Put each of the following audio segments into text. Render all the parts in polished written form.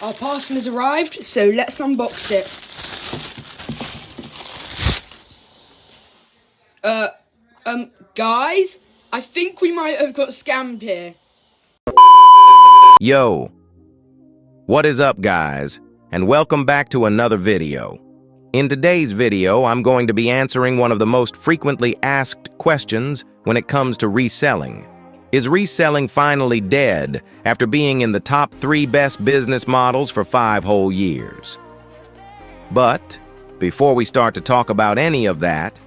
Our parcel has arrived, so let's unbox it. Guys, I think we might have got scammed here. Yo, what is up, guys? And welcome back to another video. In today's video, I'm going to be answering one of the most frequently asked questions when it comes to reselling. Is reselling finally dead after being in the top 3 best business models for 5 whole years? But before we start to talk about any of that,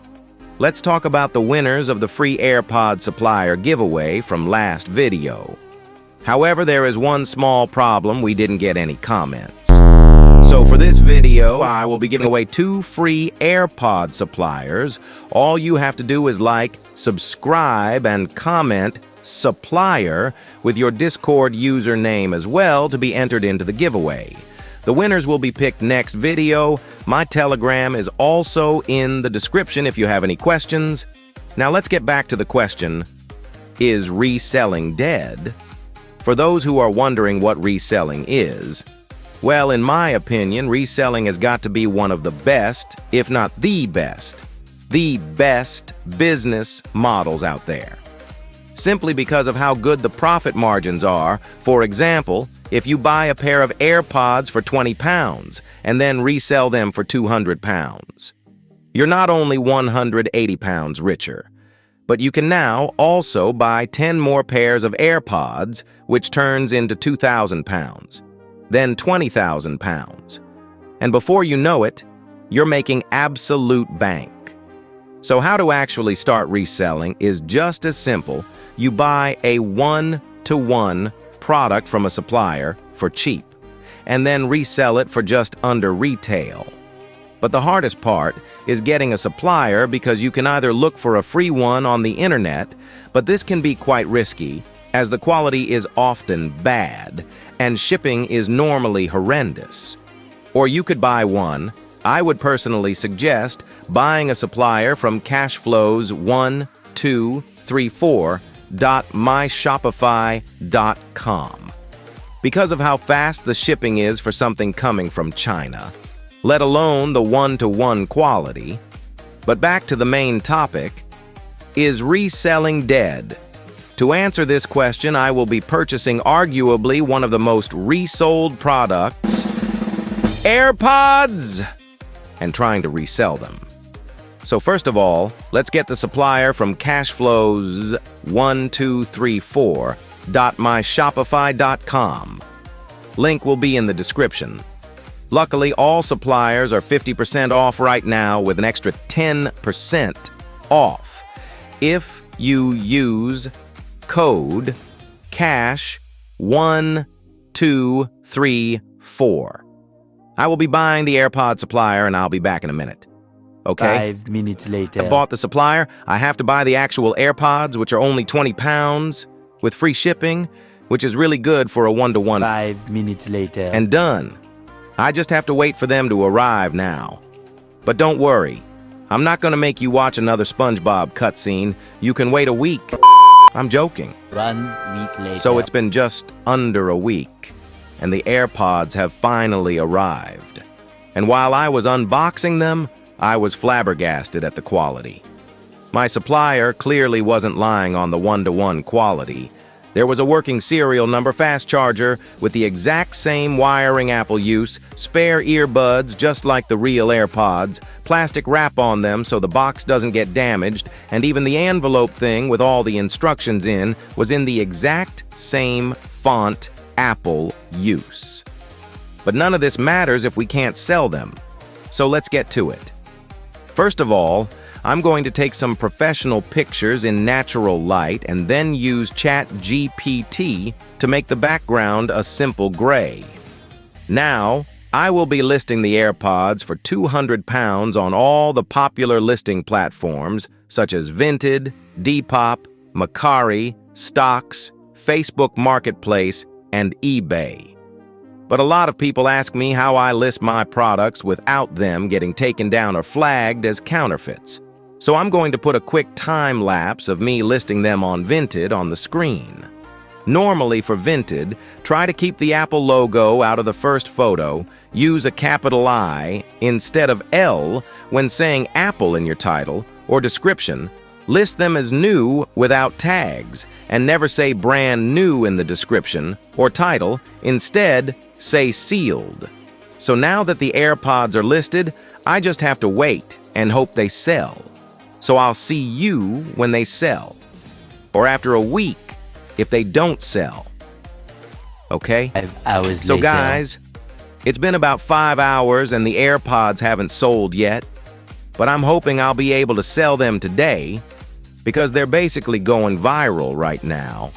let's talk about the winners of the free AirPod supplier giveaway from last video. However, there is one small problem: we didn't get any comments. So for this video, I will be giving away 2 free AirPod suppliers. All you have to do is like, subscribe, and comment supplier with your Discord username as well to be entered into the giveaway. The winners will be picked next video. My Telegram is also in the description if you have any questions. Now let's get back to the question, is reselling dead? For those who are wondering what reselling is, well, in my opinion, reselling has got to be one of the best, if not the best business models out there. Simply because of how good the profit margins are. For example, if you buy a pair of AirPods for £20 and then resell them for £200, you're not only £180 richer, but you can now also buy 10 more pairs of AirPods, which turns into £2,000, then £20,000. And before you know it, you're making absolute bank. So how to actually start reselling is just as simple. You buy a 1-to-1 product from a supplier for cheap, and then resell it for just under retail. But the hardest part is getting a supplier, because you can either look for a free one on the internet, but this can be quite risky as the quality is often bad and shipping is normally horrendous. Or you could buy one. I would personally suggest buying a supplier from cashflows1234.myshopify.com because of how fast the shipping is for something coming from China, let alone the 1-to-1 quality. But back to the main topic, is reselling dead? To answer this question, I will be purchasing arguably one of the most resold products, AirPods, and trying to resell them. So first of all, let's get the supplier from cashflows1234.myshopify.com. Link will be in the description. Luckily, all suppliers are 50% off right now with an extra 10% off if you use code CASH1234. I will be buying the AirPod supplier and I'll be back in a minute. Okay? 5 minutes later. I bought the supplier. I have to buy the actual AirPods, which are only £20 with free shipping, which is really good for a 1-to-1. 5 minutes later. And done. I just have to wait for them to arrive now. But don't worry. I'm not going to make you watch another SpongeBob cutscene. You can wait a week. I'm joking. 1 week later. So it's been just under a week, and the AirPods have finally arrived. And while I was unboxing them, I was flabbergasted at the quality. My supplier clearly wasn't lying on the 1-to-1 quality. There was a working serial number fast charger with the exact same wiring Apple use, spare earbuds just like the real AirPods, plastic wrap on them so the box doesn't get damaged, and even the envelope thing with all the instructions in was in the exact same font Apple use. But none of this matters if we can't sell them. So let's get to it. First of all, I'm going to take some professional pictures in natural light and then use ChatGPT to make the background a simple gray. Now, I will be listing the AirPods for £200 on all the popular listing platforms such as Vinted, Depop, Mercari, Stocks, Facebook Marketplace, and eBay. But a lot of people ask me how I list my products without them getting taken down or flagged as counterfeits. So I'm going to put a quick time lapse of me listing them on Vinted on the screen. Normally for Vinted, try to keep the Apple logo out of the first photo, use a capital I instead of L when saying Apple in your title or description, list them as new without tags, and never say brand new in the description or title, instead say sealed. So now that the AirPods are listed, I just have to wait and hope they sell. So I'll see you when they sell, or after a week if they don't sell. Okay? 5 hours So later. guys, it's been about 5 hours and the AirPods haven't sold yet, but I'm hoping I'll be able to sell them today because they're basically going viral right now.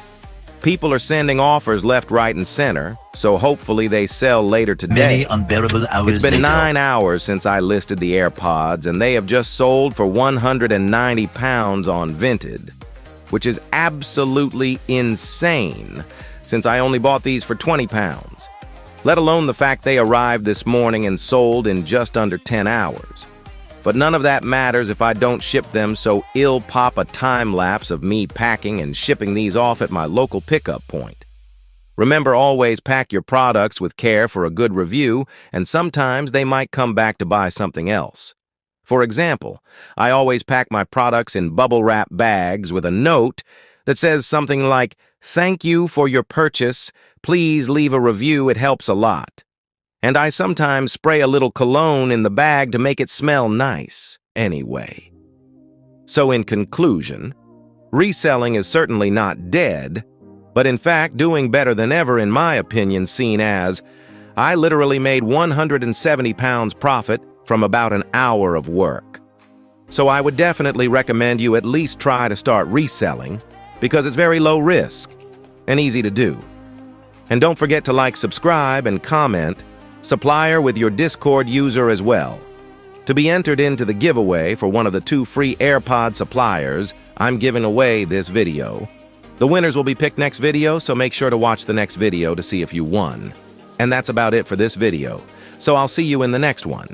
People are sending offers left, right, and center, so hopefully they sell later today. Many unbearable hours It's been later. 9 hours since I listed the AirPods, and they have just sold for £190 on Vinted, which is absolutely insane since I only bought these for £20, let alone the fact they arrived this morning and sold in just under 10 hours. But none of that matters if I don't ship them, so I'll pop a time-lapse of me packing and shipping these off at my local pickup point. Remember, always pack your products with care for a good review, and sometimes they might come back to buy something else. For example, I always pack my products in bubble wrap bags with a note that says something like, "Thank you for your purchase. Please leave a review, it helps a lot." And I sometimes spray a little cologne in the bag to make it smell nice, anyway. So in conclusion, reselling is certainly not dead, but in fact doing better than ever in my opinion, seen as I literally made £170 profit from about an hour of work. So I would definitely recommend you at least try to start reselling because it's very low risk and easy to do. And don't forget to like, subscribe, and comment Supplier with your Discord user as well. To be entered into the giveaway for one of the 2 free AirPod suppliers I'm giving away this video. The winners will be picked next video, so make sure to watch the next video to see if you won. And that's about it for this video, so I'll see you in the next one.